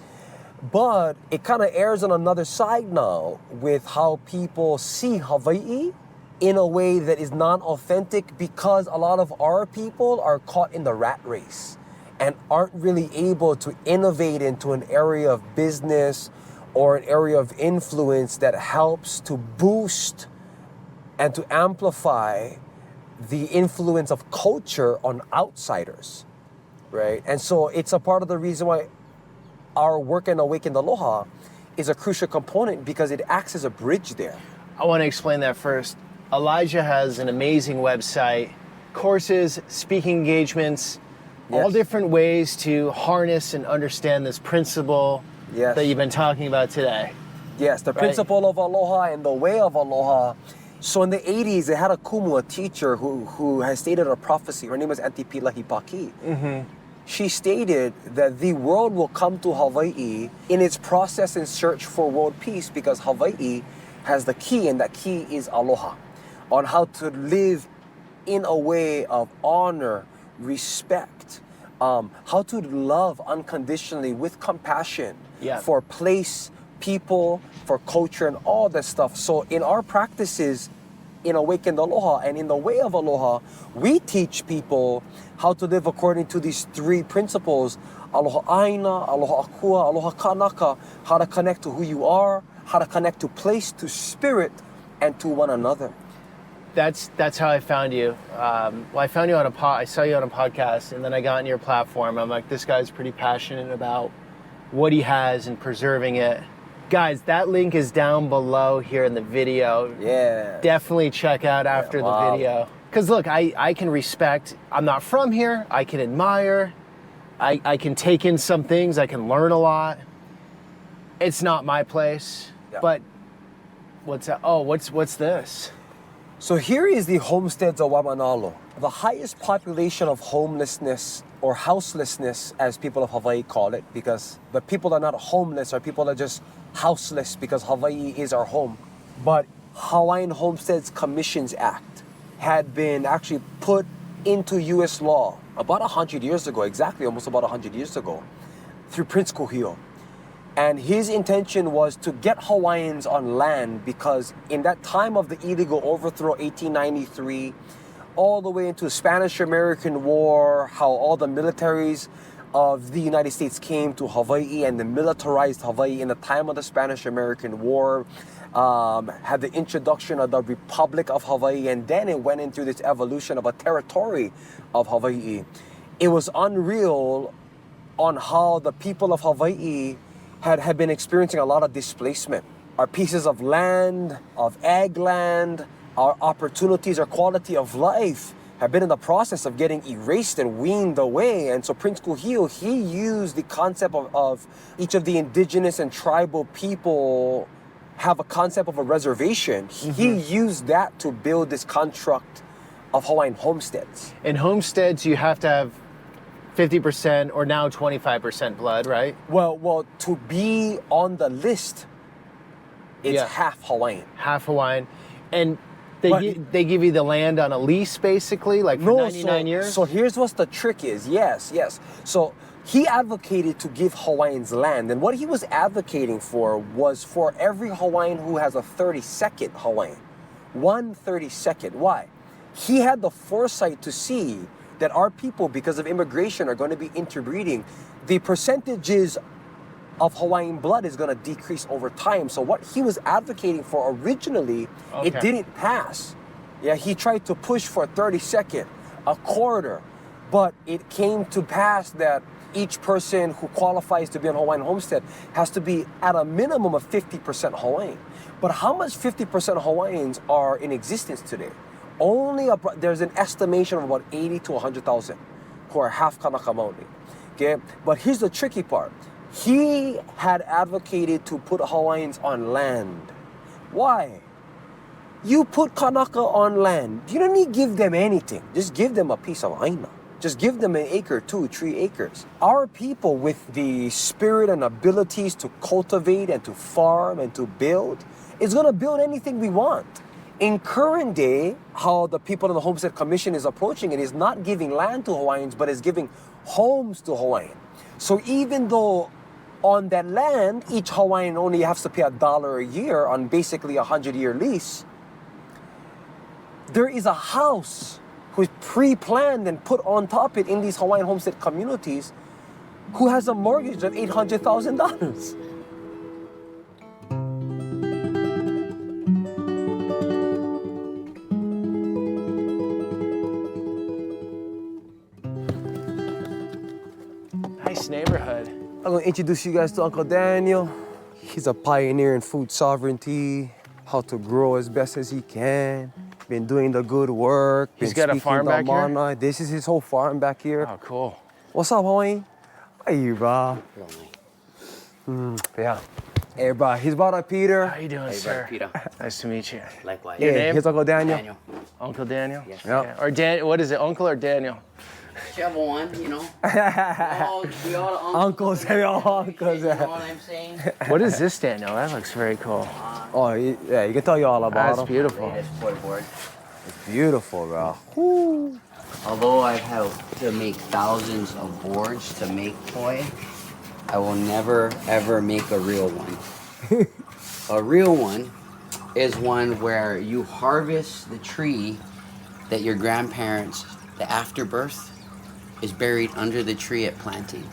But it kind of airs on another side now with how people see Hawaii in a way that is non-authentic because a lot of our people are caught in the rat race and aren't really able to innovate into an area of business or an area of influence that helps to boost and to amplify the influence of culture on outsiders, right? And so it's a part of the reason why our work in Awakened Aloha is a crucial component because it acts as a bridge there. I want to explain that first. Elijah has an amazing website, courses, speaking engagements, all Yes. different ways to harness and understand this principle Yes. that you've been talking about today. Yes, the Right. principle of aloha and the way of aloha. So in the 80s, they had a kumu, a teacher who has stated a prophecy. Her name is Auntie Pilahi Paki. She stated that the world will come to Hawaii in its process and search for world peace because Hawaii has the key, and that key is aloha, on how to live in a way of honor, respect, how to love unconditionally with compassion Yeah. for place, people, for culture, and all that stuff. So in our practices, in Awakened Aloha and in the way of Aloha, we teach people how to live according to these three principles: Aloha Aina, Aloha Akua, Aloha Kanaka, how to connect to who you are, how to connect to place, to spirit, and to one another. That's how I found you. Well, I found you on I saw you on a podcast, and then I got on your platform. I'm like, this guy's pretty passionate about what he has and preserving it. Guys, that link is down below here in the video. Yeah. Definitely check out after wow. the video. Because look, I can respect, I'm not from here, I can admire, I can take in some things, I can learn a lot. It's not my place, Yeah. but what's that? Oh, what's this? So here is the Homesteads of Wamanalo, the highest population of homelessness or houselessness, as people of Hawaii call it, because the people that are not homeless are people that are just houseless because Hawaii is our home. But Hawaiian Homesteads Commissions Act had been actually put into U.S. law about 100 years ago, exactly almost about 100 years ago, through Prince Kuhio. And his intention was to get Hawaiians on land because in that time of the illegal overthrow, 1893, all the way into the Spanish-American War, how all the militaries of the United States came to Hawaii and they militarized Hawaii in the time of the Spanish-American War, had the introduction of the Republic of Hawaii, and then it went into this evolution of a territory of Hawaii. It was unreal on how the people of Hawaii had been experiencing a lot of displacement. Our pieces of land, of ag land, our opportunities, our quality of life have been in the process of getting erased and weaned away. And so Prince Kuhio, he used the concept of each of the indigenous and tribal people have a concept of a reservation. He used that to build this construct of Hawaiian homesteads. In homesteads, you have to have 50% or now 25% blood, right? Well, to be on the list, it's Yeah. half Hawaiian. Half Hawaiian. And they, But- they give you the land on a lease, basically, like for 99 years? So here's what the trick is. Yes. So he advocated to give Hawaiians land, and what he was advocating for was for every Hawaiian who has a 32nd Hawaiian, 1/32. Why? He had the foresight to see that our people, because of immigration, are going to be interbreeding. The percentages of Hawaiian blood is going to decrease over time. So what he was advocating for originally, it Okay. didn't pass. Yeah, he tried to push for a 32nd, a quarter, but it came to pass that each person who qualifies to be on Hawaiian Homestead has to be at a minimum of 50% Hawaiian. But how much 50% Hawaiians are in existence today? There's an estimation of about 80 to 100,000 who are half Kanaka Maoli. Okay, but here's the tricky part. He had advocated to put Hawaiians on land. Why? You put Kanaka on land. You don't need to give them anything. Just give them a piece of aina. Just give them an acre, 2, 3 acres. Our people with the spirit and abilities to cultivate and to farm and to build is gonna build anything we want. In current day, how the people in the Homestead Commission is approaching it is not giving land to Hawaiians, but is giving homes to Hawaiians. So even though on that land, each Hawaiian only has to pay $1 a year on basically a 100-year lease, there is a house who is pre-planned and put on top it in these Hawaiian homestead communities who has a mortgage of $800,000. Nice neighborhood. I'm gonna introduce you guys to Uncle Daniel. He's a pioneer in food sovereignty, how to grow as best as he can. Been doing the good work. He's got a farm back here? This is his whole farm back here. Oh, cool. What's up, Hawaiian? How you, bro? Yeah. Hey, bro, he's brother Peter. How you doing, sir? Peter. Nice to meet you. Likewise. Your name? Here's Uncle Daniel. Daniel. Uncle Daniel? Yes. Yep. Yeah. Or Dan, what is it, Uncle or Daniel? Whichever one, you know. we all Uncles, we all uncles. You know what I'm saying? What is this, Daniel? That looks very cool. Oh, yeah, you can tell you all about That's him. beautiful. Latest toy board. It's beautiful, bro. Woo. Although I've had to make thousands of boards to make toy, I will never ever make a real one. A real one is one where you harvest the tree that your grandparents, the afterbirth, is buried under the tree at planting.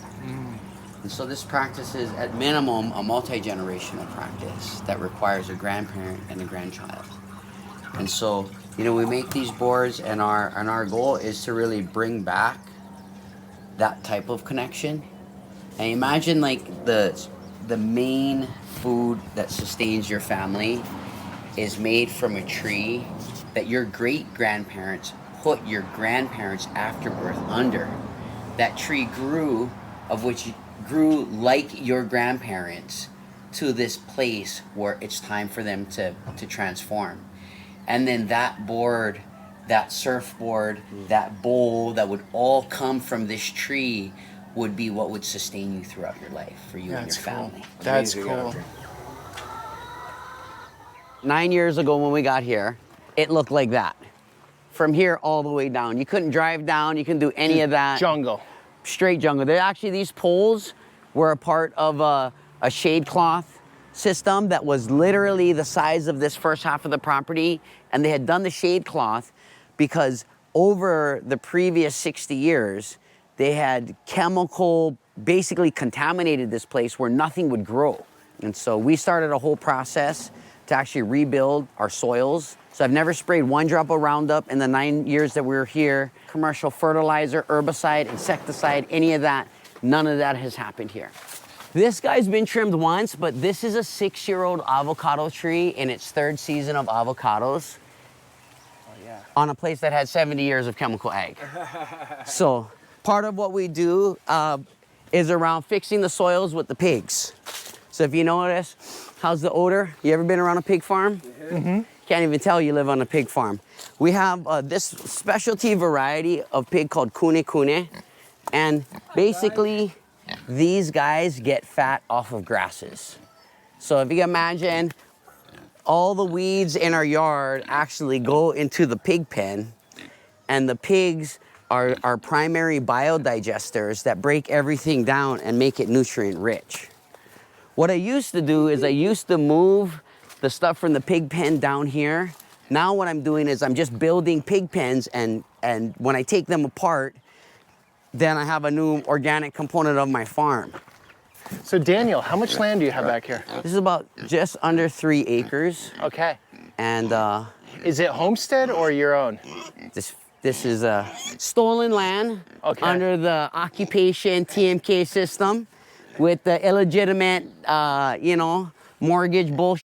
And so this practice is at minimum a multi-generational practice that requires a grandparent and a grandchild. And so, you know, we make these boards and our goal is to really bring back that type of connection. And imagine like the main food that sustains your family is made from a tree that your great-grandparents put your grandparents' afterbirth under. That tree grew, of which grew like your grandparents, to this place where it's time for them to transform. And then that board, that surfboard, that bowl that would all come from this tree would be what would sustain you throughout your life, for you and your family. That's cool. 9 years ago when we got here, it looked like that. From here all the way down. You couldn't drive down, you couldn't do any of that. Jungle. Straight jungle. These poles were a part of a shade cloth system that was literally the size of this first half of the property. And they had done the shade cloth because over the previous 60 years, they had basically contaminated this place where nothing would grow. And so we started a whole process to actually rebuild our soils. So I've never sprayed one drop of Roundup in the 9 years that we were here. Commercial fertilizer, herbicide, insecticide, any of that, none of that has happened here. This guy's been trimmed once, but this is a 6-year-old avocado tree in its 3rd season of avocados. Oh, yeah. On a place that had 70 years of chemical ag. So part of what we do is around fixing the soils with the pigs. So if you notice, how's the odor? You ever been around a pig farm? Mm-hmm. Can't even tell you live on a pig farm. We have this specialty variety of pig called kune kune. And basically, these guys get fat off of grasses. So if you imagine, all the weeds in our yard actually go into the pig pen, and the pigs are our primary biodigesters that break everything down and make it nutrient rich. What I used to do is I used to move the stuff from the pig pen down here. Now what I'm doing is I'm just building pig pens, and when I take them apart, then I have a new organic component of my farm. So Daniel, how much land do you have back here? This is about just under 3 acres. Okay. And Is it homestead or your own? this This is a stolen land under the occupation TMK system with the illegitimate, mortgage bullshit.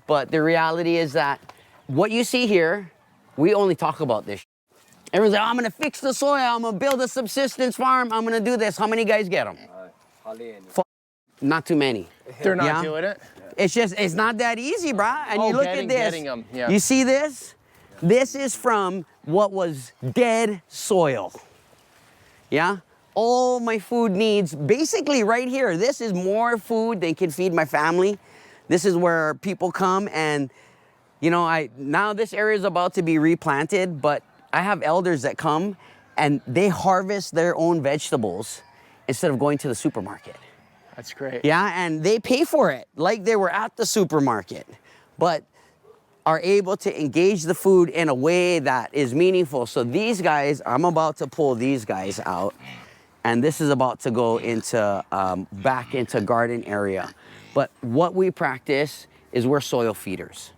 But the reality is that what you see here, we only talk about this. Everyone's like, I'm gonna fix the soil, I'm gonna build a subsistence farm, I'm gonna do this. How many guys get them? Not too many. They're not doing it? It's not that easy, brah. And you look at this, getting them. Yeah. you see this? This is from what was dead soil. Yeah? All my food needs, basically right here, this is more food than can feed my family. This is where people come and, now this area is about to be replanted, but I have elders that come and they harvest their own vegetables instead of going to the supermarket. That's great. Yeah, and they pay for it like they were at the supermarket, but are able to engage the food in a way that is meaningful. So these guys, I'm about to pull these guys out, and this is about to go into back into garden area. But what we practice is we're soil feeders.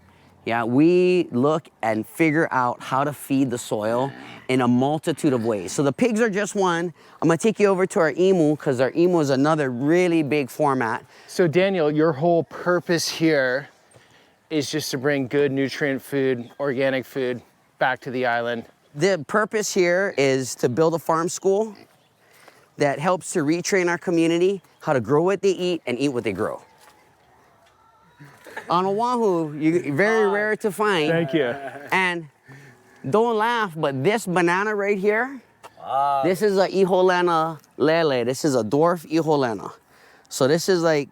Yeah, we look and figure out how to feed the soil in a multitude of ways. So the pigs are just one. I'm gonna take you over to our emu because our emu is another really big format. So Daniel, your whole purpose here is just to bring good nutrient food, organic food back to the island. The purpose here is to build a farm school that helps to retrain our community how to grow what they eat and eat what they grow. On Oahu, very rare to find. Thank you. And don't laugh, but this banana right here, this is a Iholena lele. This is a dwarf Iholena. So this is like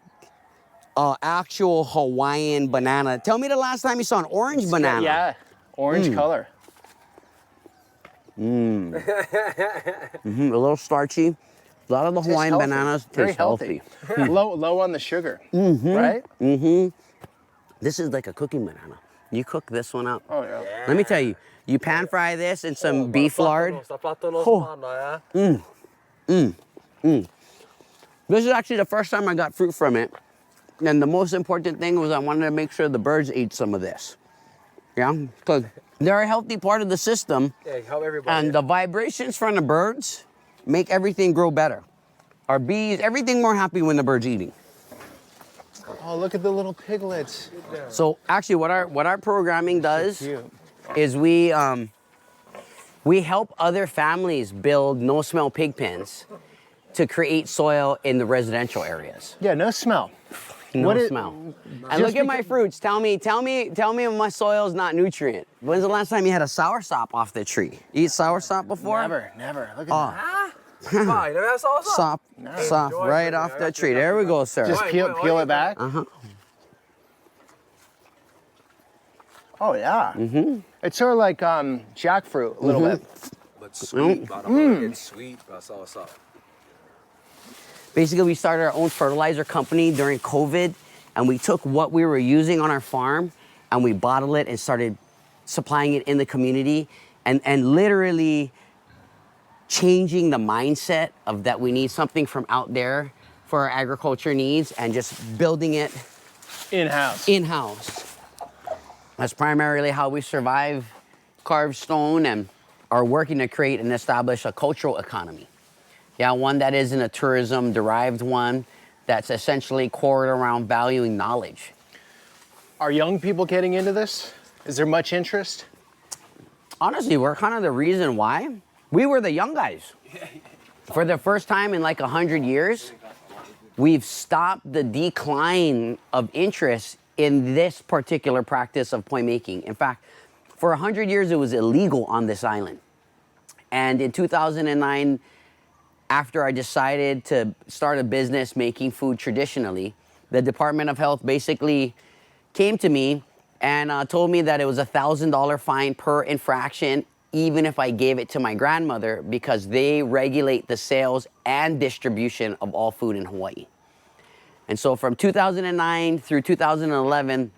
an actual Hawaiian banana. Tell me the last time you saw an orange banana. Yeah, orange color. A little starchy. A lot of the Hawaiian bananas taste healthy. low on the sugar, right? This is like a cooking banana. You cook this one up. Oh, yeah. Let me tell you, you pan fry this in some beef lard. This is actually the first time I got fruit from it. And the most important thing was I wanted to make sure the birds ate some of this. Yeah, because they're a healthy part of the system. Yeah, help everybody. And the vibrations from the birds make everything grow better. Our bees, everything more happy when the bird's eating. Oh, look at the little piglets. So actually what our programming does is we help other families build no-smell pig pens to create soil in the residential areas. Yeah, no smell. No smell. And look at my fruits. Tell me if my soil is not nutrient. When's the last time you had a soursop off the tree? You eat soursop before? Never. Look at that. Sop right off the tree. There we go, sir. Just peel it back. Oh yeah. It's sort of like jackfruit a little bit. But sweet, it's sweet. Basically, we started our own fertilizer company during COVID, and we took what we were using on our farm and we bottled it and started supplying it in the community and literally changing the mindset of that we need something from out there for our agriculture needs and just building it in-house. That's primarily how we survive carved stone and are working to create and establish a cultural economy. Yeah, one that isn't a tourism-derived one that's essentially cored around valuing knowledge. Are young people getting into this? Is there much interest? Honestly, we're kind of the reason why. We were the young guys. For the first time in like 100 years, we've stopped the decline of interest in this particular practice of poi making. In fact, for 100 years, it was illegal on this island. And in 2009, after I decided to start a business making food traditionally, the Department of Health basically came to me and told me that it was a $1,000 fine per infraction, even if I gave it to my grandmother, because they regulate the sales and distribution of all food in Hawaii. And so from 2009 through 2011,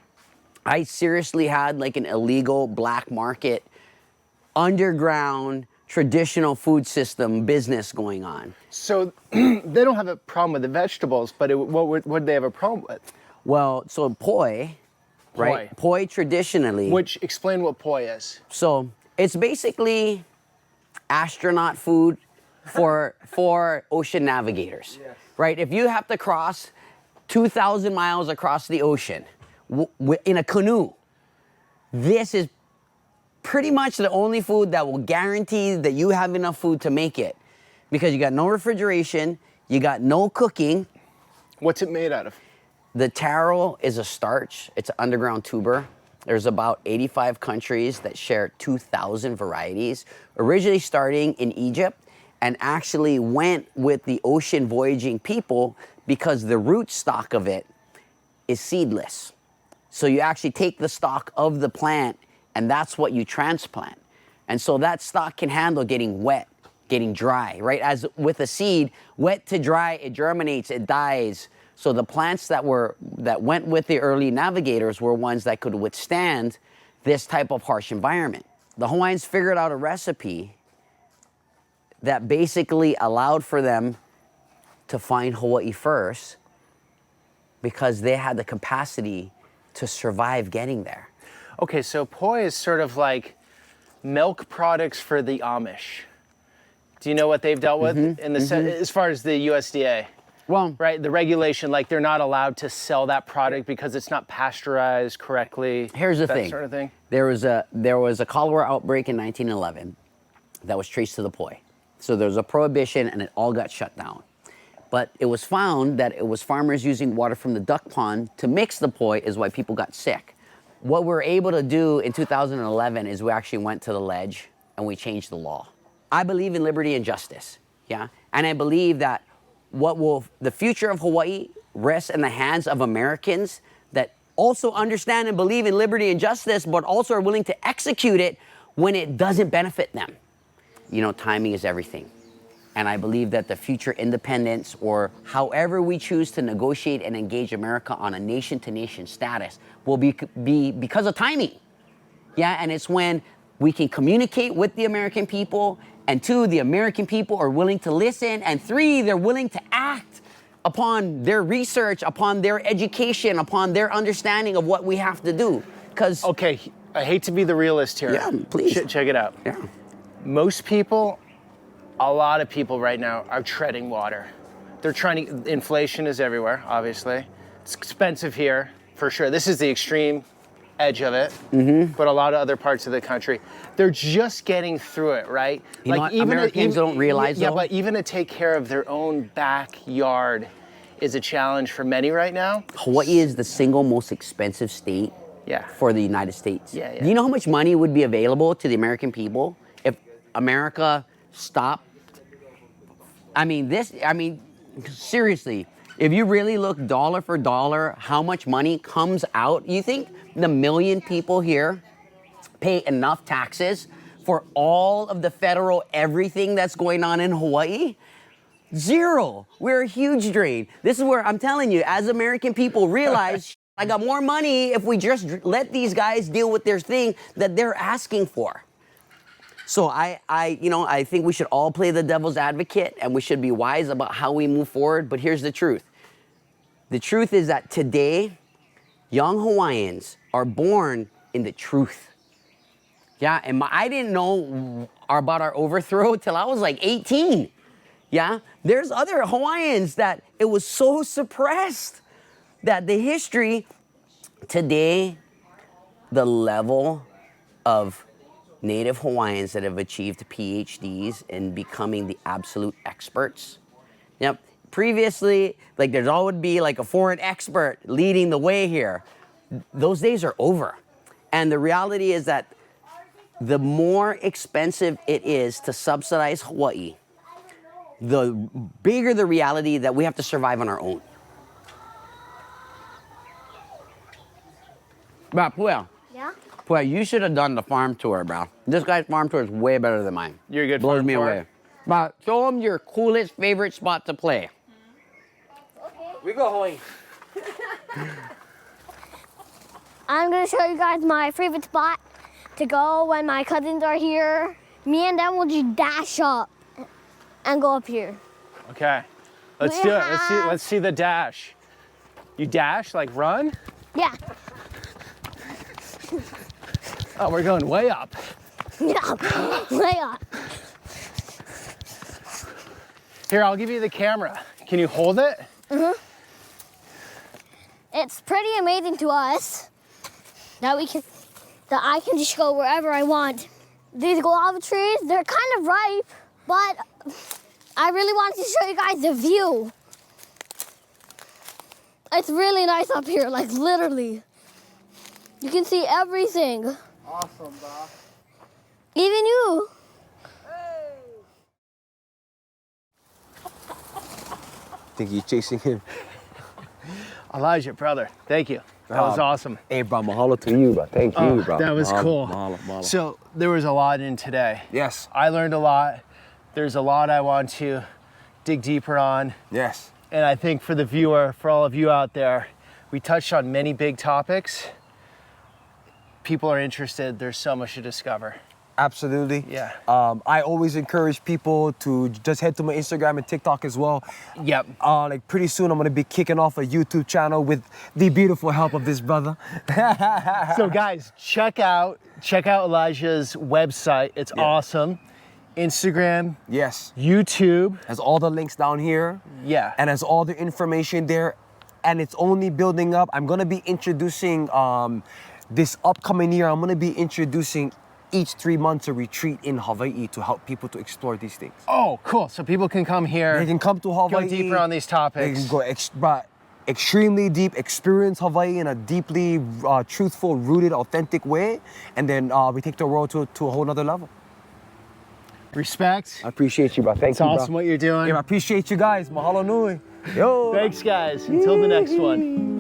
I seriously had like an illegal black market, underground, traditional food system business going on. So they don't have a problem with the vegetables, but what would they have a problem with? Well, so poi, right? Poi traditionally. Which, explain what poi is. So it's basically astronaut food for ocean navigators, right? If you have to cross 2,000 miles across the ocean in a canoe, this is pretty much the only food that will guarantee that you have enough food to make it, because you got no refrigeration, you got no cooking. What's it made out of? The taro is a starch. It's an underground tuber. There's about 85 countries that share 2,000 varieties, originally starting in Egypt, and actually went with the ocean voyaging people because the root stock of it is seedless. So you actually take the stalk of the plant, and that's what you transplant. And so that stalk can handle getting wet, getting dry, right? As with a seed, wet to dry, it germinates, it dies. So the plants that went with the early navigators were ones that could withstand this type of harsh environment. The Hawaiians figured out a recipe that basically allowed for them to find Hawaii first because they had the capacity to survive getting there. Okay, so poi is sort of like milk products for the Amish. Do you know what they've dealt with in the as far as the USDA? Well, Right, the regulation, like they're not allowed to sell that product because it's not pasteurized correctly. here's the that thing. sort of thing. There was a cholera outbreak in 1911 that was traced to the poi. So there was a prohibition and it all got shut down. But it was found that it was farmers using water from the duck pond to mix the poi is why people got sick. What we were able to do in 2011 is we actually went to the ledge and we changed the law. I believe in liberty and justice, yeah? And I believe that the future of Hawaii rests in the hands of Americans that also understand and believe in liberty and justice, but also are willing to execute it when it doesn't benefit them. You know, timing is everything. And I believe that the future independence, or however we choose to negotiate and engage America on a nation-to-nation status, will be because of timing. Yeah, and it's when we can communicate with the American people, and 2, the American people are willing to listen, and 3, they're willing to act upon their research, upon their education, upon their understanding of what we have to do. Because Okay, I hate to be the realist here. Yeah, please. Check it out. yeah. Most people, a lot of people right now are treading water. They're trying to, inflation is everywhere, obviously. It's expensive here, for sure. This is the extreme edge of it, but a lot of other parts of the country, they're just getting through it, right? You know what Americans don't realize, Yeah, though? but even to take care of their own backyard is a challenge for many right now. Hawaii is the single most expensive state Yeah. for the United States. Yeah. Do you know how much money would be available to the American people if America stopped? Seriously, if you really look dollar for dollar, how much money comes out, you think the million people here pay enough taxes for all of the federal everything that's going on in Hawaii? Zero. We're a huge drain. This is where I'm telling you, as American people realize, I got more money if we just let these guys deal with their thing that they're asking for. So I think we should all play the devil's advocate, and we should be wise about how we move forward. But here's the truth. The truth is that today, young Hawaiians are born in the truth. Yeah, and I didn't know about our overthrow till I was like 18. Yeah, there's other Hawaiians that it was so suppressed that the history today, the level of Native Hawaiians that have achieved PhDs in becoming the absolute experts. Yep. Previously, like there's always be like a foreign expert leading the way here. Those days are over. And the reality is that the more expensive it is to subsidize Hawaii, the bigger the reality that we have to survive on our own. But well, Yeah? Boy, you should have done the farm tour, bro. This guy's farm tour is way better than mine. You're a good Blows farm me tour. away. But show them your coolest favorite spot to play. Okay. We go Hawaii. I'm gonna show you guys my favorite spot to go when my cousins are here. Me and them will just dash up and go up here. Okay, let's We do it. have- Let's see the dash. You dash, like run? Yeah. Oh, we're going way up. Yeah. Way up. Here, I'll give you the camera. Can you hold it? It's pretty amazing to us that I can just go wherever I want. These guava trees, they're kind of ripe, but I really wanted to show you guys the view. It's really nice up here, like literally. You can see everything. Awesome, bro. Even you. I think he's chasing him. Elijah, brother, thank you. That was awesome. Hey, bro, mahalo to you, bro. Thank you, bro. That was Mahalo, cool. mahalo. So there was a lot in today. Yes. I learned a lot. There's a lot I want to dig deeper on. Yes. And I think for the viewer, for all of you out there, we touched on many big topics. People are interested. There's so much to discover. Absolutely. Yeah. I always encourage people to just head to my Instagram and TikTok as well. Yep. Like pretty soon I'm gonna be kicking off a YouTube channel with the beautiful help of this brother. So guys, check out Elijah's website. It's awesome. Instagram, Yes. YouTube. Has all the links down here. Yeah. And has all the information there. And it's only building up. I'm gonna be introducing this upcoming year, I'm gonna be introducing each 3 months a retreat in Hawaii to help people to explore these things. Oh, cool. So people can come here. They can come to Hawaii. Go deeper on these topics. They can go extremely deep, experience Hawaii in a deeply truthful, rooted, authentic way. And then we take the world to a whole nother level. Respect. I appreciate you, bro. Thank It's you, awesome bro. what you're doing. Yeah, I appreciate you guys. Mahalo nui. Yo. Thanks, guys. Until the next one.